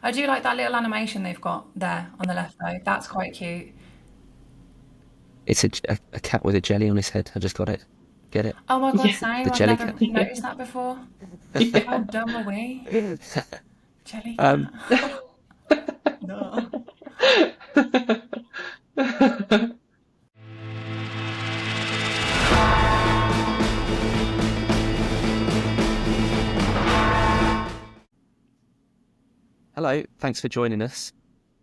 I do like that little animation they've got there on the left though. That's quite cute. It's a cat with a jelly on his head. I just got it. Get it? Oh my God, Yeah. same. The I've never Jellycat. Yeah. noticed that before. How Yeah. dumb are we? Um, Jellycat. No. Hello, thanks for joining us.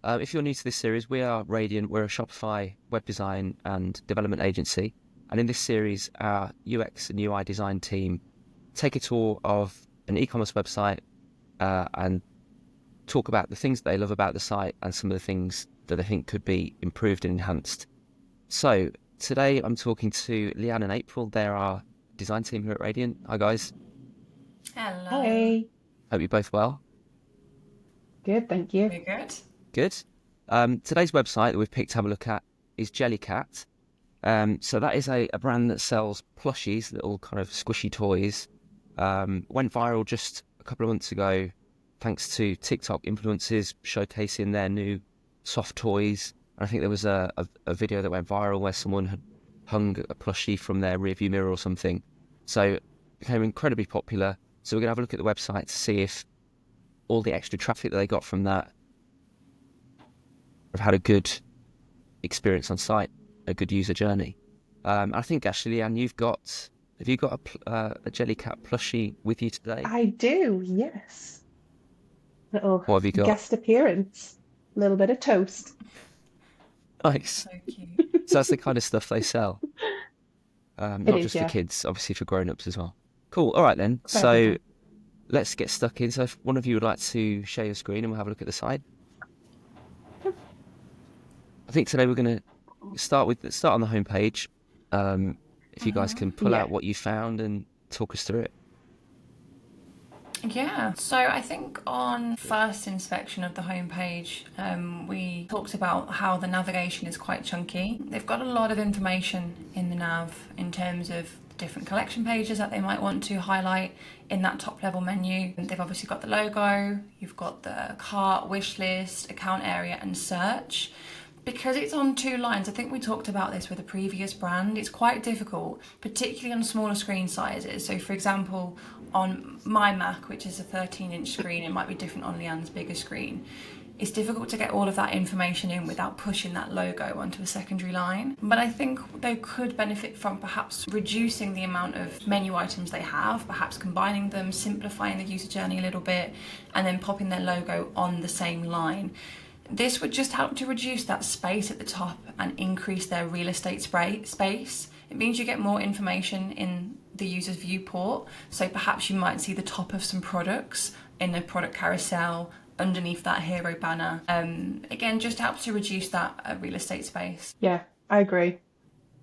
If you're new to this series, we are Radiant. We're a Shopify web design and development agency. And in this series, our UX and UI design team take a tour of an e-commerce website and talk about the things that they love about the site and some of the things that they think could be improved and enhanced. So today I'm talking to Leanne and April. They're our design team here at Radiant. Hi guys, Hello. Hey. hope you're both well. Good, thank you. We're good. Good. Today's website that we've picked to have a look at is Jellycat. So that is a brand that sells plushies, little kind of squishy toys. Went viral just a couple of months ago thanks to TikTok influencers showcasing their new soft toys. And I think there was a video that went viral where someone had hung a plushie from their rearview mirror or something. So it became incredibly popular. So we're going to have a look at the website to see if all the extra traffic that they got from that have had a good experience on site, a good user journey. I think actually, Anne, have you got a Jellycat plushie with you today? I do, yes. Little What have you got? guest appearance. A little bit of toast. Nice. So cute. So that's the kind of stuff they sell. It Not is, just for yeah. kids, obviously for grown-ups as well. Cool. All right then. For So everyone. let's get stuck in. So if one of you would like to share your screen and we'll have a look at the site. I think today we're going to start on the homepage. If you guys can pull Yeah. out what you found and talk us through it. Yeah, so I think on first inspection of the homepage, we talked about how the navigation is quite chunky. They've got a lot of information in the nav in terms of different collection pages that they might want to highlight in that top level menu. They've obviously got the logo, you've got the cart, wish list, account area, and search. Because it's on two lines, I think we talked about this with a previous brand, it's quite difficult, particularly on smaller screen sizes. So for example, on my Mac, which is a 13-inch screen, it might be different on Leanne's bigger screen. It's difficult to get all of that information in without pushing that logo onto a secondary line. But I think they could benefit from perhaps reducing the amount of menu items they have, perhaps combining them, simplifying the user journey a little bit, and then popping their logo on the same line. This would just help to reduce that space at the top and increase their real estate space. It means you get more information in the user's viewport. So perhaps you might see the top of some products in the product carousel underneath that hero banner. Again, just helps to reduce that real estate space. Yeah, I agree.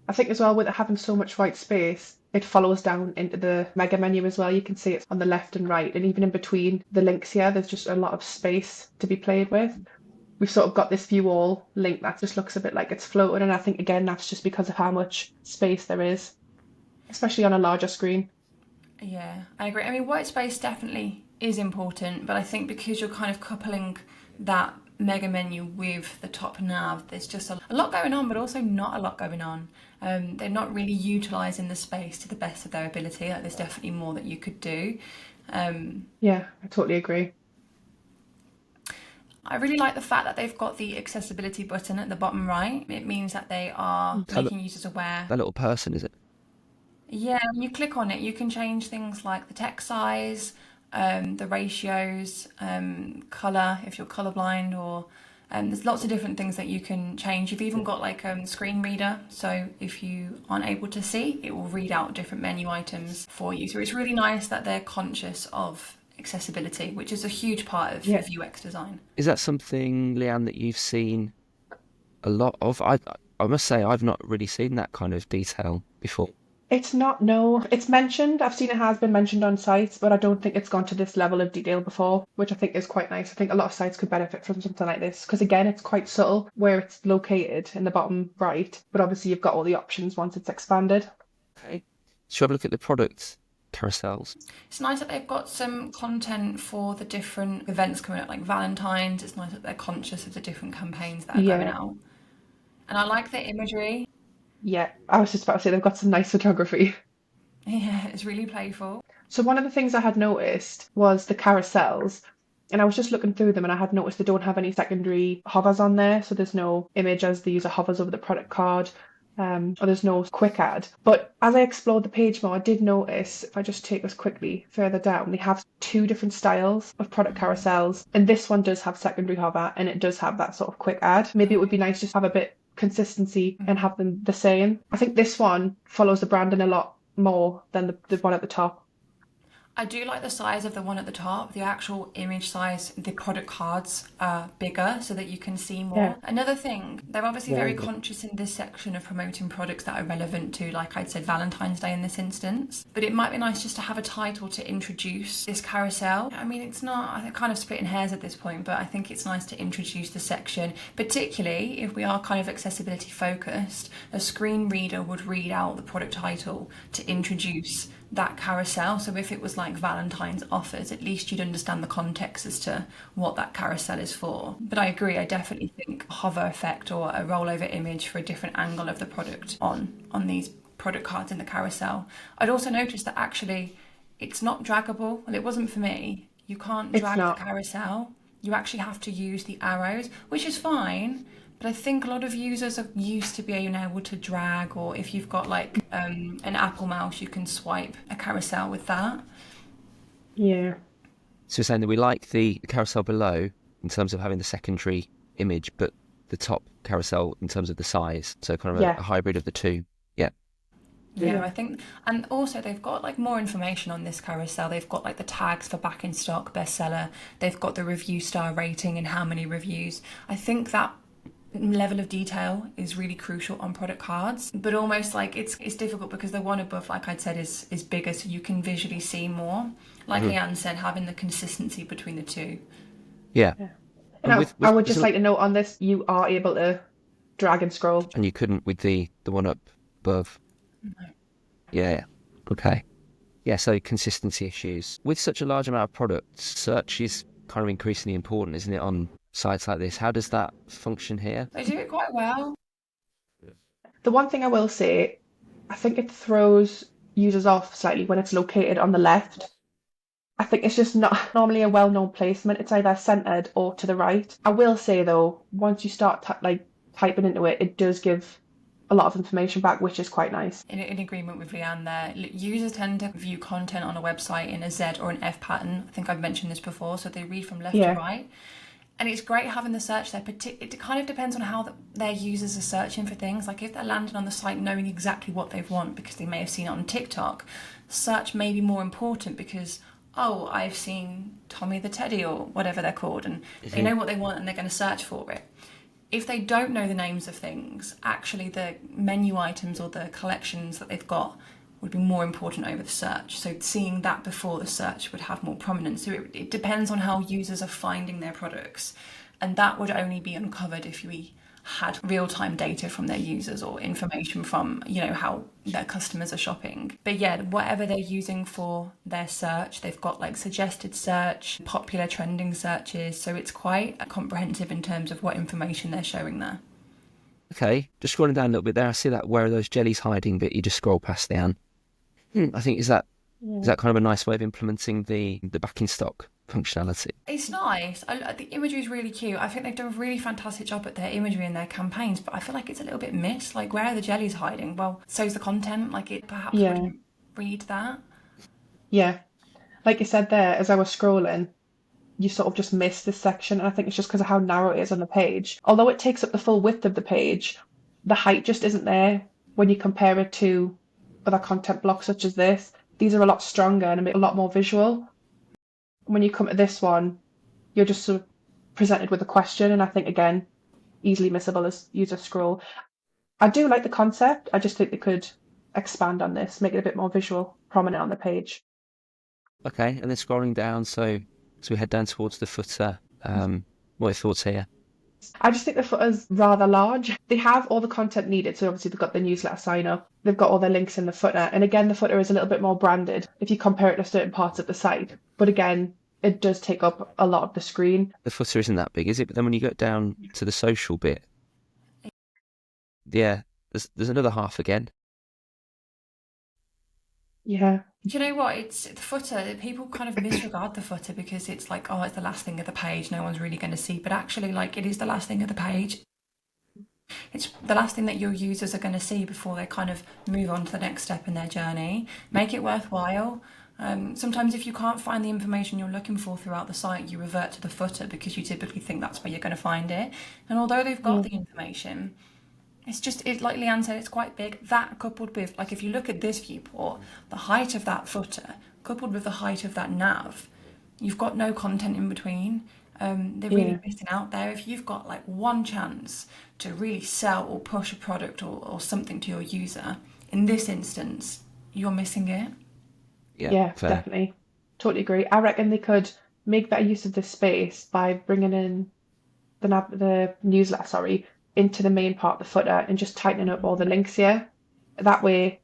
I think as well with it having so much white space, it follows down into the mega menu as well. You can see it's on the left and right, and even in between the links here, there's just a lot of space to be played with. We've sort of got this view all link that just looks a bit like it's floating, and I think again that's just because of how much space there is, especially on a larger screen. Yeah, I agree. I mean, white space definitely is important, but I think because you're kind of coupling that mega menu with the top nav, there's just a lot going on, but also not a lot going on. They're not really utilising the space to the best of their ability. Like, there's definitely more that you could do. Yeah, I totally agree. I really like the fact that they've got the accessibility button at the bottom right. It means that they are That, making users aware. that little person, is it? Yeah, when you click on it, you can change things like the text size, the ratios, color if you're colorblind, or there's lots of different things that you can change. You've even got like a screen reader, so if you aren't able to see, it will read out different menu items for you. So it's really nice that they're conscious of accessibility, which is a huge part Yeah. of UX design. Is that something, Leanne, that you've seen a lot of? I must say I've not really seen that kind of detail before. It's not, no. It's mentioned. I've seen it has been mentioned on sites, but I don't think it's gone to this level of detail before, which I think is quite nice. I think a lot of sites could benefit from something like this because, again, it's quite subtle where it's located in the bottom right, but obviously you've got all the options once it's expanded. Okay. Should we have a look at the product carousels. It's nice that they've got some content for the different events coming up, like Valentine's. It's nice that they're conscious of the different campaigns that are going Yeah, out. And I like the imagery. yeah. I was just about to say they've got some nice photography. Yeah, it's really playful. So one of the things I had noticed was the carousels, and I was just looking through them, and I had noticed they don't have any secondary hovers on there, so there's no image as the user hovers over the product card, or there's no quick add. But as I explored the page more, I did notice, if I just take us quickly further down, they have two different styles of product carousels, and this one does have secondary hover, and it does have that sort of quick add. Maybe it would be nice just to have a bit consistency and have them the same. I think this one follows the branding a lot more than the one at the top. I do like the size of the one at the top. The actual image size, the product cards are bigger so that you can see Yeah. more. Another thing, they're obviously very conscious in this section of promoting products that are relevant to, like I'd said, Valentine's Day in this instance. But it might be nice just to have a title to introduce this carousel. I mean, it's not, I'm kind of splitting hairs at this point, but I think it's nice to introduce the section, particularly if we are kind of accessibility focused. A screen reader would read out the product title to introduce that carousel. So if it was like Valentine's offers, at least you'd understand the context as to what that carousel is for. But I agree, I definitely think a hover effect or a rollover image for a different angle of the product on these product cards in the carousel. I'd also noticed that actually it's not draggable. Well, it wasn't for me. You can't It's drag the not. carousel. You actually have to use the arrows, which is fine. But I think a lot of users are used to being able to drag, or if you've got like an Apple mouse, you can swipe a carousel with that. Yeah. So we're saying that we like the carousel below in terms of having the secondary image, but the top carousel in terms of the size. So kind of Yeah. a hybrid of the two. Yeah. Yeah, Yeah. I think, and also they've got like more information on this carousel. They've got like the tags for back in stock, bestseller. They've got the review star rating and how many reviews. I think that level of detail is really crucial on product cards, but almost like it's difficult because the one above, like I'd said, is bigger, so you can visually see more. Like Leanne said, having the consistency between the two. Yeah. Yeah. And And I would just like to note on this, you are able to drag and scroll. and you couldn't with the one up above. Yeah. Okay. Yeah, so consistency issues. With such a large amount of products, search is kind of increasingly important, isn't it, on sites like this? How does that function here? They do it quite well. The one thing I will say, I think it throws users off slightly when it's located on the left. I think it's just not normally a well-known placement. It's either centered or to the right. I will say though, once you start typing into it, it does give a lot of information back, which is quite nice. In agreement with Leanne there, users tend to view content on a website in a Z or an F pattern. I think I've mentioned this before, so they read from left to Yeah. right. And it's great having the search there. It kind of depends on how their users are searching for things. Like if they're landing on the site knowing exactly what they want because they may have seen it on TikTok, search may be more important because, oh, I've seen Tommy the Teddy or whatever they're called, and they know what they want and they're going to search for it. If they don't know the names of things, actually the menu items or the collections that they've got would be more important over the search. So seeing that before the search would have more prominence. So it depends on how users are finding their products. And that would only be uncovered if we had real-time data from their users or information from, how their customers are shopping. But yeah, whatever they're using for their search, they've got like suggested search, popular trending searches. So it's quite comprehensive in terms of what information they're showing there. Okay, just scrolling down a little bit there, I see that where are those jellies hiding bit, you just scroll past down. I think is that kind of a nice way of implementing the back in stock functionality? It's nice. The imagery is really cute. I think they've done a really fantastic job at their imagery and their campaigns, but I feel like it's a little bit missed. Like, where are the jellies hiding? Well, so's the content. Like, it perhaps Yeah. wouldn't read that. Yeah. Like you said there, as I was scrolling, you sort of just miss this section. And I think it's just because of how narrow it is on the page. Although it takes up the full width of the page, the height just isn't there when you compare it to other content blocks such as this. These are a lot stronger and a lot more visual. When you come to this one, you're just sort of presented with a question, and I think again, easily missable as users scroll. I do like the concept. I just think they could expand on this, make it a bit more visual, prominent on the page. Okay, and then scrolling down, so we head down towards the footer. What are your thoughts here? I just think the footer's rather large. They have all the content needed, so obviously they've got the newsletter sign up, they've got all their links in the footer, and again, the footer is a little bit more branded if you compare it to certain parts of the site. But again, it does take up a lot of the screen. The footer isn't that big, is it? But then when you get down to the social bit, yeah, there's another half again. Yeah. Do you know what? It's the footer. People kind of disregard the footer because it's like, oh, it's the last thing of the page. No one's really going to see. But actually, like, it is the last thing of the page. It's the last thing that your users are going to see before they kind of move on to the next step in their journey. Make it worthwhile. Sometimes if you can't find the information you're looking for throughout the site, you revert to the footer because you typically think that's where you're going to find it. And although they've got the information, it's just, like Leanne said, it's quite big. That coupled with, like, if you look at this viewport, the height of that footer coupled with the height of that nav, you've got no content in between. They're really missing out there. If you've got like one chance to really sell or push a product or something to your user, in this instance, you're missing it. Yeah, Fair. definitely. Totally agree. I reckon they could make better use of this space by bringing in the newsletter, sorry, into the main part of the footer and just tightening up all the links here. That way,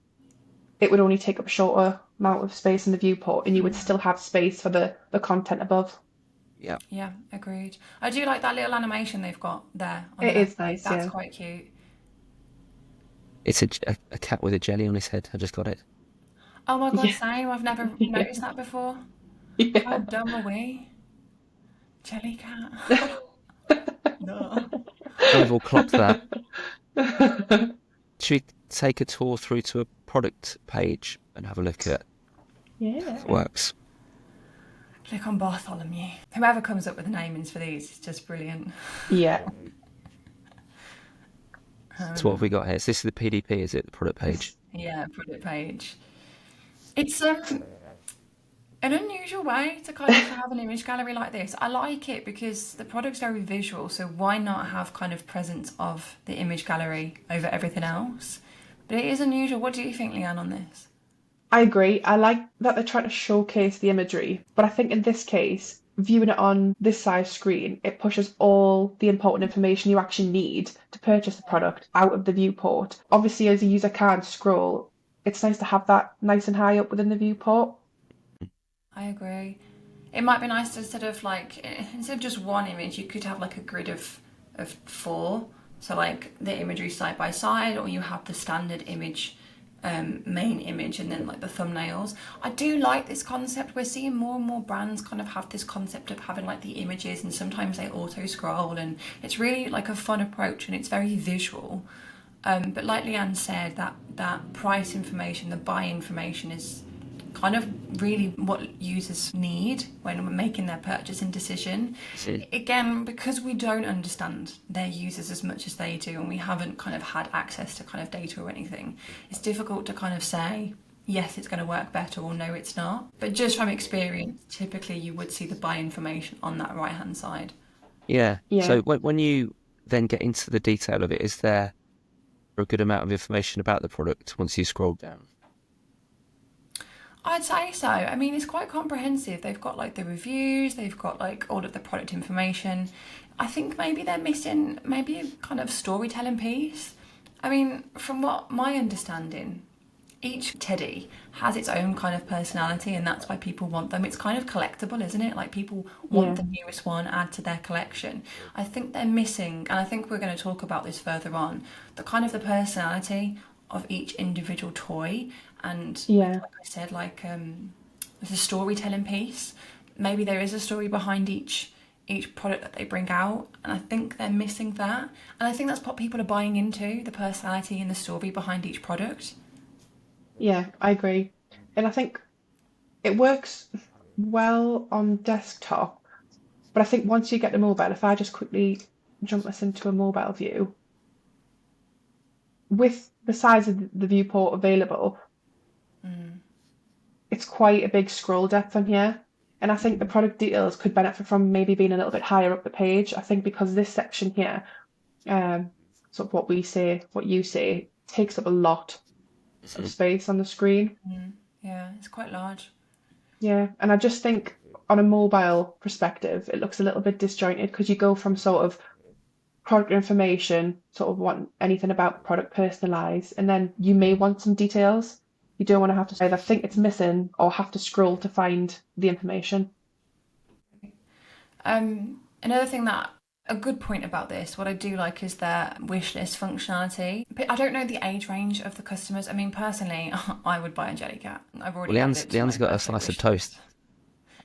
it would only take up a shorter amount of space in the viewport, and you would still have space for the content above. Yeah. Yeah, agreed. I do like that little animation they've got there on the It left is side. nice, That's yeah. quite cute. It's a cat with a jelly on his head. I just got it. Oh my god, Yeah, same. I've never yeah, noticed that before. How yeah. dumb are we? Jellycat. No. So we've all clocked that. Should we take a tour through to a product page and have a look at how it Yeah. works? Click on Bartholomew. Whoever comes up with the namings for these is just brilliant. Yeah. So what have we got here? So this is the PDP, is it? The product page. Yeah, product page. It's an unusual way to kind of have an image gallery like this. I like it because the product's very visual, so why not have kind of presence of the image gallery over everything else? But it is unusual. What do you think, Leanne, on this? I agree. I like that they're trying to showcase the imagery, but I think in this case, viewing it on this size screen, it pushes all the important information you actually need to purchase the product out of the viewport. Obviously, as a user can't scroll, it's nice to have that nice and high up within the viewport. I agree. It might be nice to instead of just one image, you could have like a grid of four. So like the imagery side by side, or you have the standard image, main image, and then like the thumbnails. I do like this concept. We're seeing more and more brands kind of have this concept of having like the images, and sometimes they auto scroll, and it's really like a fun approach, and it's very visual. But like Leanne said, that price information, the buy information is kind of really what users need when making their purchasing decision. Again, because we don't understand their users as much as they do, and we haven't kind of had access to kind of data or anything, it's difficult to kind of say, yes, it's going to work better, or no, it's not. But just from experience, typically you would see the buy information on that right hand side. Yeah. Yeah. So when you then get into the detail of it, is there a good amount of information about the product once you scroll down? I'd say so. I mean, it's quite comprehensive. They've got like the reviews, they've got like all of the product information. I think maybe they're missing maybe a kind of storytelling piece. I mean, from what my understanding, each teddy has its own kind of personality, and that's why people want them. It's kind of collectible, isn't it? Like people want Yeah. the newest one, add to their collection. I think they're missing, and I think we're going to talk about this further on, the kind of the personality of each individual toy. And Yeah. like I said, there's a storytelling piece. Maybe there is a story behind each product that they bring out, and I think they're missing that. And I think that's what people are buying into, the personality and the story behind each product. Yeah, I agree. And I think it works well on desktop, but I think once you get the mobile, if I just quickly jump us into a mobile view, with the size of the viewport available, it's quite a big scroll depth on here. And I think the product details could benefit from maybe being a little bit higher up the page. I think because this section here, um, sort of what we say, what you say, takes up a lot of space on the screen. Yeah, it's quite large. Yeah, and I just think on a mobile perspective, it looks a little bit disjointed because you go from sort of product information, sort of want anything about product personalized, and then you may want some details. You don't want to have to either think it's missing or have to scroll to find the information. Another thing that a good point about this, what I do like is their wish list functionality. But I don't know the age range of the customers. I mean, personally, I would buy a Jellycat. I've already Well, added it to Leanne's my got a birthday slice of wish toast. list.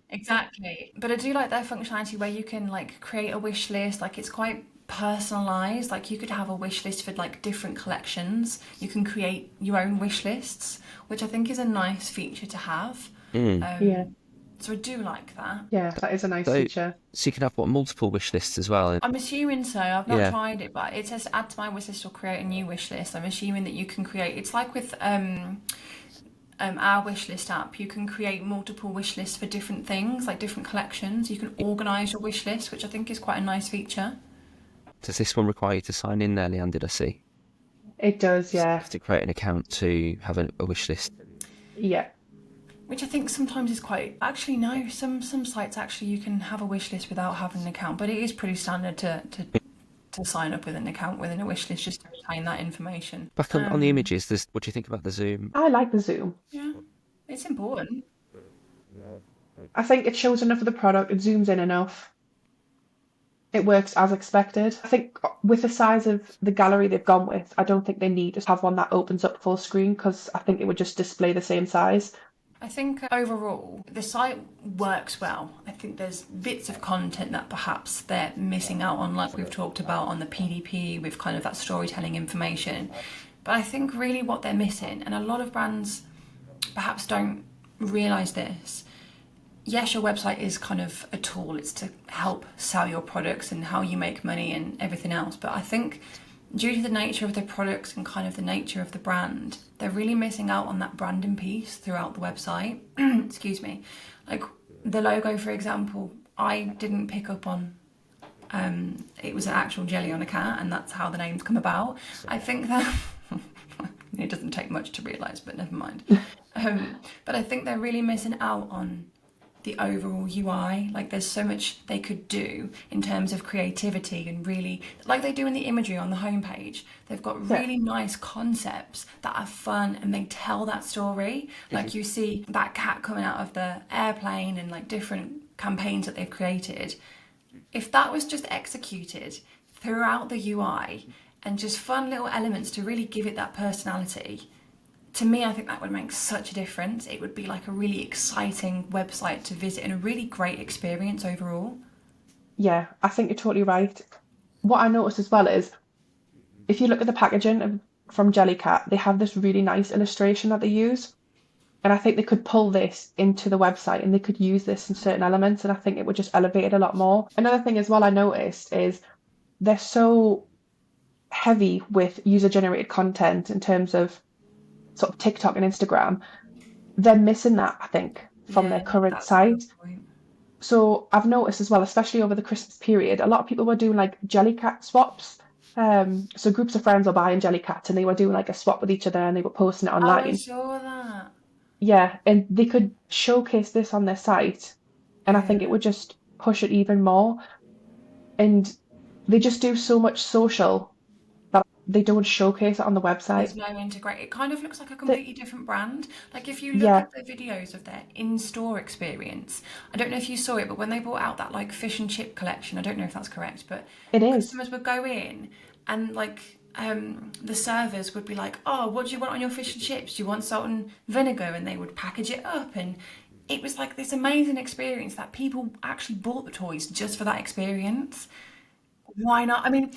Exactly. But I do like their functionality where you can like create a wish list. Like it's quite personalized. Like you could have a wish list for like different collections. You can create your own wish lists, which I think is a nice feature to have. Yeah, So I do like that. yeah, that is a nice So, feature. so you can have multiple wish lists as well. I'm assuming so. I've not Yeah. tried it, but it says add to my wish list or create a new wish list. I'm assuming that you can create. It's like with our wish list app. You can create multiple wish lists for different things, like different collections. You can organise your wish list, which I think is quite a nice feature. Does this one require you to sign in there, Leanne? Did I see? It does, You yeah. have to create an account to have a wish list. Yeah. Which I think sometimes is quite. Actually, no. Some sites actually you can have a wish list without having an account, but it is pretty standard to sign up with an account within a wish list just to retain that information. Back on the images, what do you think about the zoom? I like the zoom. Yeah, it's important. I think it shows enough of the product, it zooms in enough. It works as expected. I think with the size of the gallery they've gone with, I don't think they need to have one that opens up full screen because I think it would just display the same size. I think overall the site works well. I think there's bits of content that perhaps they're missing out on, like we've talked about on the PDP with kind of that storytelling information. But I think really what they're missing, and a lot of brands perhaps don't realise this, yes, your website is kind of a tool. It's to help sell your products and how you make money and everything else. But I think due to the nature of the products and kind of the nature of the brand, they're really missing out on that branding piece throughout the website. Excuse me. Like the logo, for example, I didn't pick up on. It was an actual jelly on a cat, and that's how the name's come about. I think that it doesn't take much to realise, but never mind. But I think they're really missing out on the overall UI. Like there's so much they could do in terms of creativity and really, like they do in the imagery on the homepage, they've got really nice concepts that are fun and they tell that story. Like you see that cat coming out of the airplane and like different campaigns that they've created. If that was just executed throughout the UI and just fun little elements to really give it that personality, to me, I think that would make such a difference. It would be like a really exciting website to visit and a really great experience overall. Yeah, I think you're totally right. What I noticed as well is if you look at the packaging from Jellycat, they have this really nice illustration that they use. And I think they could pull this into the website and they could use this in certain elements. And I think it would just elevate it a lot more. Another thing as well I noticed is they're so heavy with user generated content in terms of sort of TikTok and Instagram. They're missing that, I think, from their current site. So I've noticed as well, especially over the Christmas period, a lot of people were doing like Jellycat swaps. So groups of friends were buying Jellycats and they were doing like a swap with each other and they were posting it online. Oh, I saw that. Yeah, and they could showcase this on their site, and I think it would just push it even more. And they just do so much social that they don't showcase it on the There's website. no integrate. It kind of looks like a completely different brand. Like if you look Yeah, at the videos of their in-store experience, I don't know if you saw it, but when they brought out that like fish and chip collection, I don't know if that's correct, but it is. customers would go in and like the servers would be like, oh, what do you want on your fish and chips? Do you want salt and vinegar? And they would package it up, and it was like this amazing experience that people actually bought the toys just for that experience. Why not? I mean,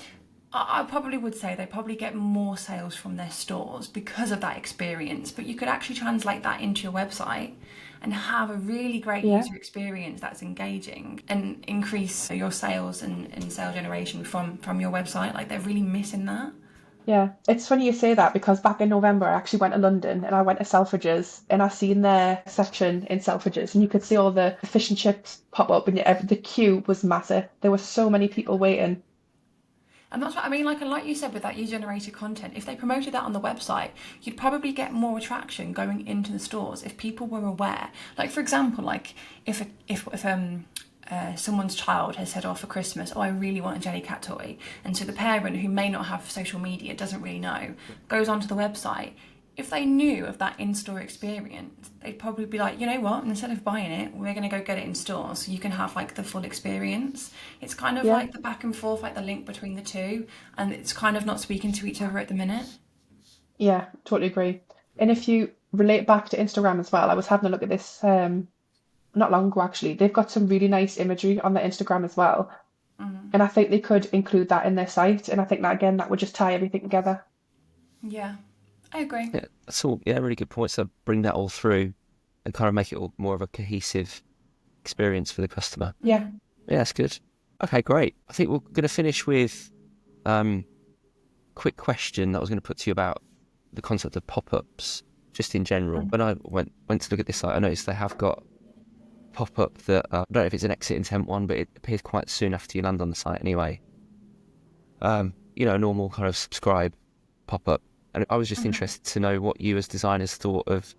I probably would say they probably get more sales from their stores because of that experience, but you could actually translate that into your website and have a really great Yeah. user experience that's engaging and increase your sales and sale generation from your website. Like they're really missing that. Yeah, it's funny you say that because back in November I actually went to London and I went to Selfridges and I seen their section in Selfridges and you could see all the fish and chips pop up and the queue was massive. There were so many people waiting. And that's what I mean, like you said, with that user-generated content, if they promoted that on the website, you'd probably get more attraction going into the stores if people were aware. Like, for example, like if someone's child has said, for Christmas, I really want a Jellycat toy. And so the parent, who may not have social media, doesn't really know, goes onto the website. If they knew of that in-store experience, they'd probably be like, you know what, instead of buying it, we're going to go get it in store so you can have like the full experience. It's kind of like the back and forth, like the link between the two, and it's kind of not speaking to each other at the minute. Yeah, totally agree. And if you relate back to Instagram as well, I was having a look at this not long ago actually. They've got some really nice imagery on their Instagram as well. And I think they could include that in their site. And I think that again, that would just tie everything together. Yeah, I agree. Yeah, that's all. Yeah, really good points. So bring that all through and kind of make it all more of a cohesive experience for the customer. Yeah. Yeah, that's good. Okay, great. I think we're going to finish with quick question that I was going to put to you about the concept of pop-ups, just in general. When I went to look at this site, I noticed they have got pop-up that I don't know if it's an exit intent one, but it appears quite soon after you land on the site anyway. A normal kind of subscribe pop-up. And I was just interested to know what you as designers thought of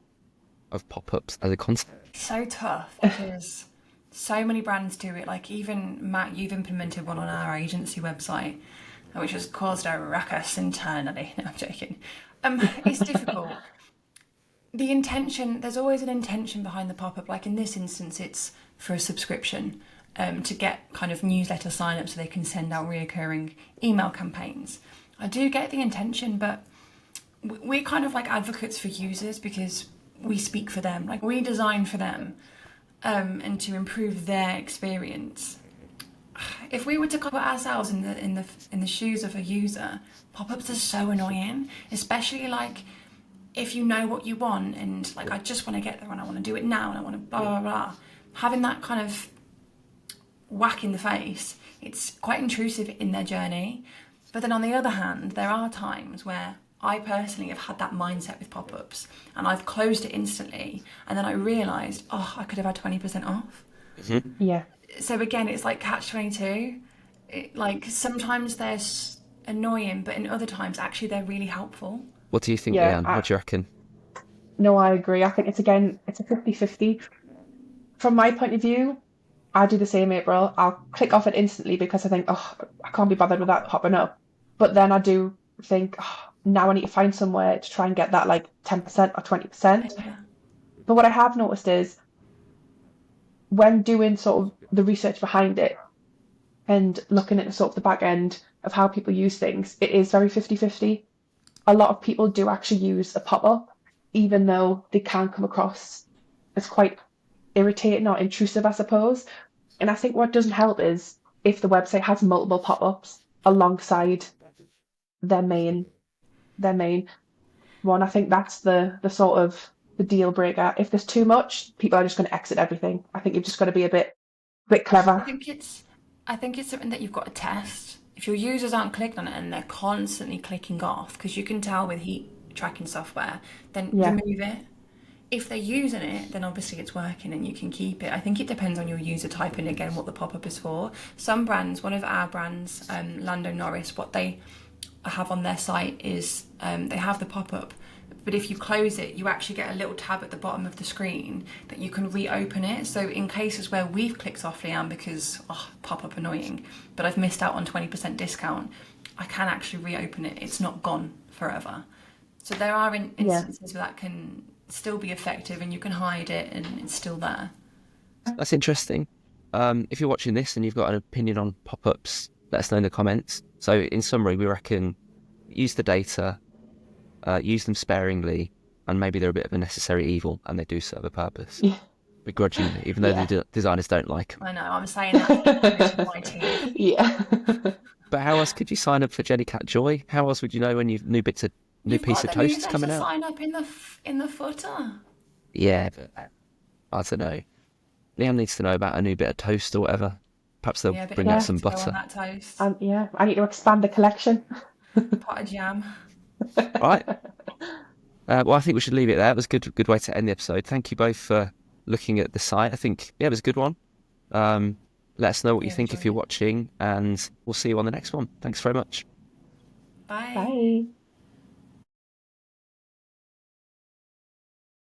pop-ups as a concept. So tough because so many brands do it. Like even Matt, you've implemented one on our agency website, which has caused a ruckus internally. No, I'm joking. It's difficult. The intention, there's always an intention behind the pop-up. Like in this instance, it's for a subscription to get kind of newsletter sign-up so they can send out reoccurring email campaigns. I do get the intention, but we're kind of like advocates for users because we speak for them. Like we design for them and to improve their experience. If we were to put ourselves in the shoes of a user, pop-ups are so annoying, especially like if you know what you want and like I just want to get there and I want to do it now and I want to blah blah blah. Having that kind of whack in the face, it's quite intrusive in their journey. But then on the other hand, there are times where I personally have had that mindset with pop-ups and I've closed it instantly and then I realised, I could have had 20% off. Mm-hmm. Yeah. So again, it's like catch-22. Like sometimes they're annoying, but in other times, actually, they're really helpful. What do you think, Yeah, Leanne? What do you reckon? No, I agree. I think it's a 50-50. From my point of view, I do the same, April. I'll click off it instantly because I think, I can't be bothered with that popping up. But then I do think, now I need to find somewhere to try and get that like 10% or 20%. Yeah. But what I have noticed is when doing sort of the research behind it and looking at sort of the back end of how people use things, it is very 50-50. A lot of people do actually use a pop-up, even though they can come across as quite irritating or intrusive, I suppose. And I think what doesn't help is if the website has multiple pop-ups alongside their main one. I think that's the sort of the deal breaker. If there's too much, people are just going to exit everything. I think you've just got to be a bit clever. I think it's something that you've got to test. If your users aren't clicking on it and they're constantly clicking off, because you can tell with heat tracking software, then remove it. If they're using it, then obviously it's working and you can keep it. I think it depends on your user type and again what the pop-up is for. Some brands, one of our brands, Lando Norris, what they have on their site is they have the pop-up, but if you close it, you actually get a little tab at the bottom of the screen that you can reopen it. So in cases where we've clicked softly on because pop-up annoying, but I've missed out on 20% discount, I can actually reopen it. It's not gone forever. So there are instances where that can still be effective and you can hide it and it's still there. That's interesting. If you're watching this and you've got an opinion on pop-ups, let us know in the comments. So in summary, we reckon use the data, use them sparingly, and maybe they're a bit of a necessary evil and they do serve a purpose. Yeah. Begrudgingly, even though the designers don't like them. I know, I'm saying that for my team. Yeah. But how else could you sign up for Jellycat Joy? How else would you know when new piece of toast is coming out? Sign up in the footer. Yeah, but I don't know. Liam needs to know about a new bit of toast or whatever. Perhaps they'll bring out some butter. On that toast. I need to expand the collection. Pot of jam. Right. Well, I think we should leave it there. It was a good way to end the episode. Thank you both for looking at the site. I think, it was a good one. Let us know what you think if you're watching, and we'll see you on the next one. Thanks very much. Bye. Bye.